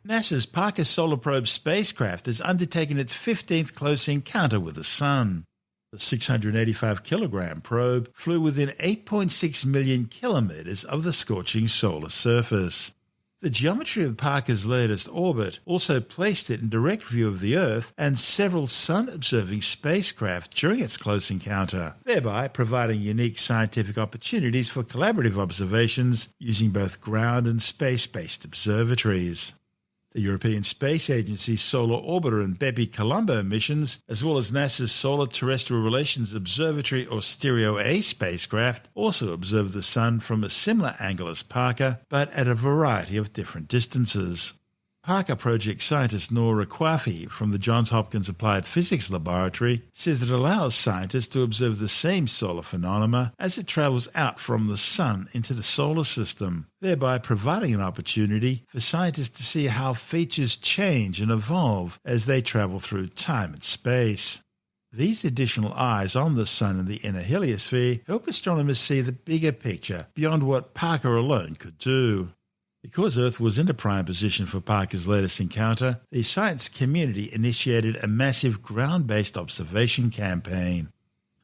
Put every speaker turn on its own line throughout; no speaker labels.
NASA's Parker Solar Probe spacecraft has undertaken its 15th close encounter with the Sun. The 685-kilogram probe flew within 8.6 million kilometres of the scorching solar surface. The geometry of Parker's latest orbit also placed it in direct view of the Earth and several Sun-observing spacecraft during its close encounter, thereby providing unique scientific opportunities for collaborative observations using both ground and space-based observatories. The European Space Agency's Solar Orbiter and Bepi-Colombo missions, as well as NASA's Solar Terrestrial Relations Observatory or STEREO-A spacecraft, also observed the Sun from a similar angle as Parker, but at a variety of different distances. Parker project scientist Nora Kwafi from the Johns Hopkins Applied Physics Laboratory says it allows scientists to observe the same solar phenomena as it travels out from the Sun into the solar system, thereby providing an opportunity for scientists to see how features change and evolve as they travel through time and space. These additional eyes on the Sun and the inner heliosphere help astronomers see the bigger picture beyond what Parker alone could do. Because Earth was in a prime position for Parker's latest encounter, the science community initiated a massive ground-based observation campaign.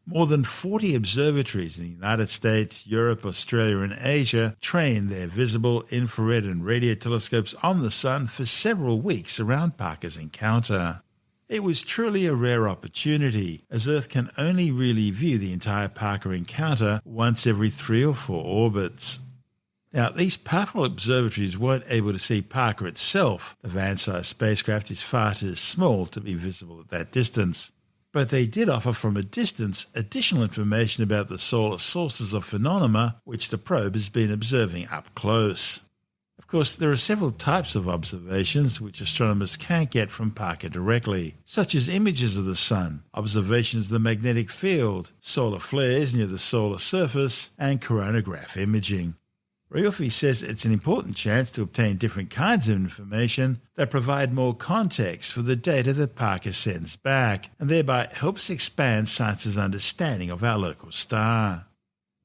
More than 40 observatories in the United States, Europe, Australia and Asia trained their visible, infrared and radio telescopes on the Sun for several weeks around Parker's encounter. It was truly a rare opportunity, as Earth can only really view the entire Parker encounter once every 3 or 4 orbits. Now, these powerful observatories weren't able to see Parker itself. The van-sized spacecraft is far too small to be visible at that distance. But they did offer from a distance additional information about the solar sources of phenomena which the probe has been observing up close. Of course, there are several types of observations which astronomers can't get from Parker directly, such as images of the Sun, observations of the magnetic field, solar flares near the solar surface, and coronagraph imaging. Rioffi says it's an important chance to obtain different kinds of information that provide more context for the data that Parker sends back, and thereby helps expand science's understanding of our local star.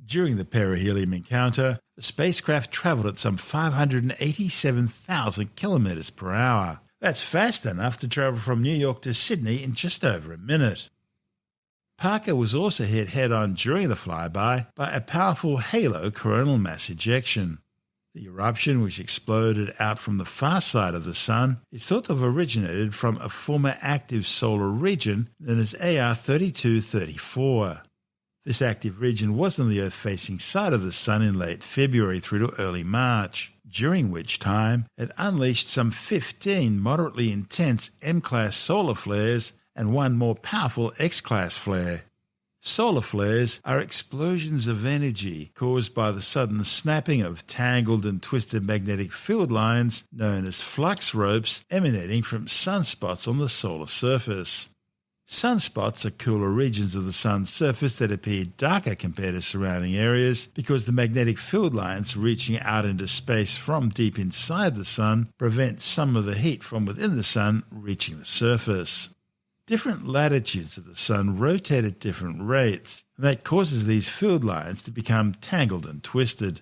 During the perihelion encounter, the spacecraft travelled at some 587,000 kilometres per hour. That's fast enough to travel from New York to Sydney in just over a minute. Parker was also hit head-on during the flyby by a powerful halo coronal mass ejection. The eruption, which exploded out from the far side of the Sun, is thought to have originated from a former active solar region known as AR 3234. This active region was on the Earth-facing side of the Sun in late February through to early March, during which time it unleashed some 15 moderately intense M-class solar flares and one more powerful X-class flare. Solar flares are explosions of energy caused by the sudden snapping of tangled and twisted magnetic field lines known as flux ropes emanating from sunspots on the solar surface. Sunspots are cooler regions of the Sun's surface that appear darker compared to surrounding areas because the magnetic field lines reaching out into space from deep inside the Sun prevent some of the heat from within the Sun reaching the surface. Different latitudes of the Sun rotate at different rates, and that causes these field lines to become tangled and twisted.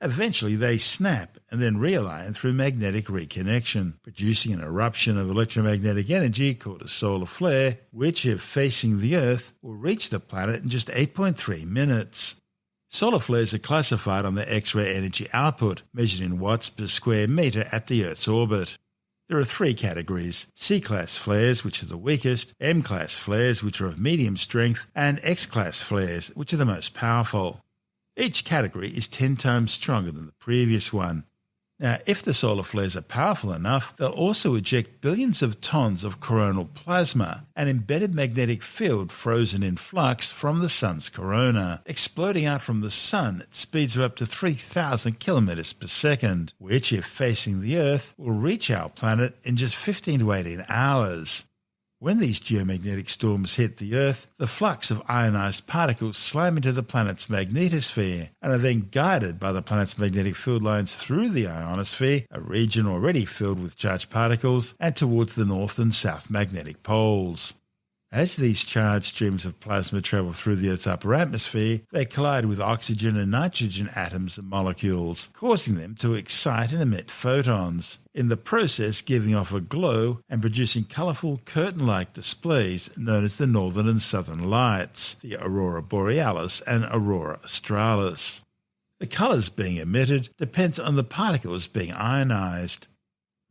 Eventually they snap and then realign through magnetic reconnection, producing an eruption of electromagnetic energy called a solar flare, which, if facing the Earth, will reach the planet in just 8.3 minutes. Solar flares are classified on their X-ray energy output, measured in watts per square metre at the Earth's orbit. There are 3 categories: C-class flares, which are the weakest, M-class flares, which are of medium strength, and X-class flares, which are the most powerful. Each category is 10 times stronger than the previous one. Now, if the solar flares are powerful enough, they'll also eject billions of tons of coronal plasma, an embedded magnetic field frozen in flux from the Sun's corona, exploding out from the Sun at speeds of up to 3,000 kilometers per second, which, if facing the Earth, will reach our planet in just 15 to 18 hours. When these geomagnetic storms hit the Earth, the flux of ionized particles slam into the planet's magnetosphere and are then guided by the planet's magnetic field lines through the ionosphere, a region already filled with charged particles, and towards the north and south magnetic poles. As these charged streams of plasma travel through the Earth's upper atmosphere, they collide with oxygen and nitrogen atoms and molecules, causing them to excite and emit photons, in the process giving off a glow and producing colourful curtain-like displays known as the northern and southern lights, the aurora borealis and aurora australis. The colours being emitted depends on the particles being ionised.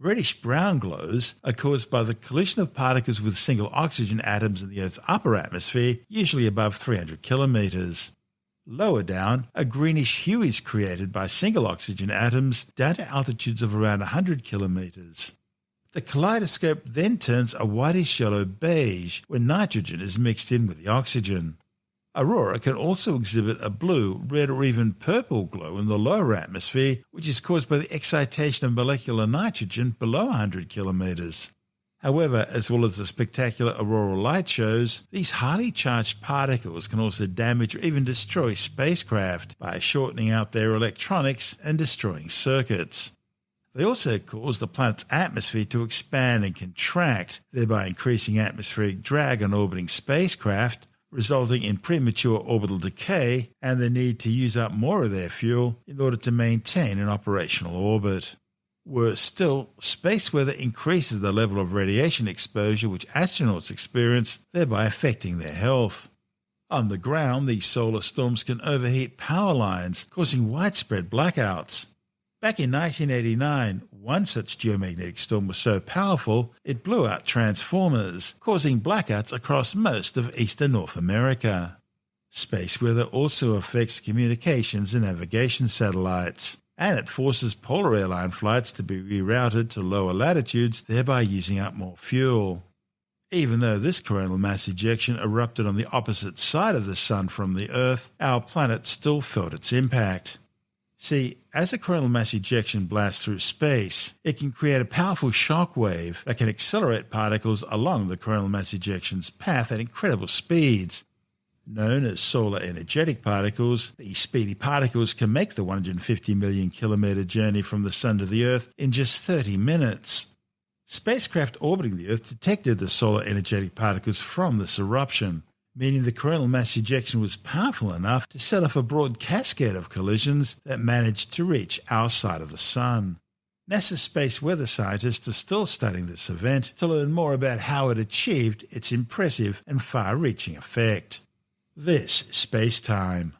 Reddish-brown glows are caused by the collision of particles with single oxygen atoms in the Earth's upper atmosphere, usually above 300 kilometres. Lower down, a greenish hue is created by single oxygen atoms down to altitudes of around 100 kilometres. The kaleidoscope then turns a whitish-yellow beige when nitrogen is mixed in with the oxygen. Aurora can also exhibit a blue, red or even purple glow in the lower atmosphere, which is caused by the excitation of molecular nitrogen below 100 kilometres. However, as well as the spectacular auroral light shows, these highly charged particles can also damage or even destroy spacecraft by shortening out their electronics and destroying circuits. They also cause the planet's atmosphere to expand and contract, thereby increasing atmospheric drag on orbiting spacecraft, resulting in premature orbital decay and the need to use up more of their fuel in order to maintain an operational orbit. Worse still, space weather increases the level of radiation exposure which astronauts experience, thereby affecting their health. On the ground, these solar storms can overheat power lines, causing widespread blackouts. Back in 1989, one such geomagnetic storm was so powerful it blew out transformers, causing blackouts across most of eastern North America. Space weather also affects communications and navigation satellites, and it forces polar airline flights to be rerouted to lower latitudes, thereby using up more fuel. Even though this coronal mass ejection erupted on the opposite side of the Sun from the Earth, our planet still felt its impact. See, as a coronal mass ejection blasts through space, it can create a powerful shock wave that can accelerate particles along the coronal mass ejection's path at incredible speeds. Known as solar energetic particles, these speedy particles can make the 150 million kilometre journey from the Sun to the Earth in just 30 minutes. Spacecraft orbiting the Earth detected the solar energetic particles from this eruption, meaning the coronal mass ejection was powerful enough to set off a broad cascade of collisions that managed to reach our side of the Sun. NASA space weather scientists are still studying this event to learn more about how it achieved its impressive and far-reaching effect. This is SpaceTime.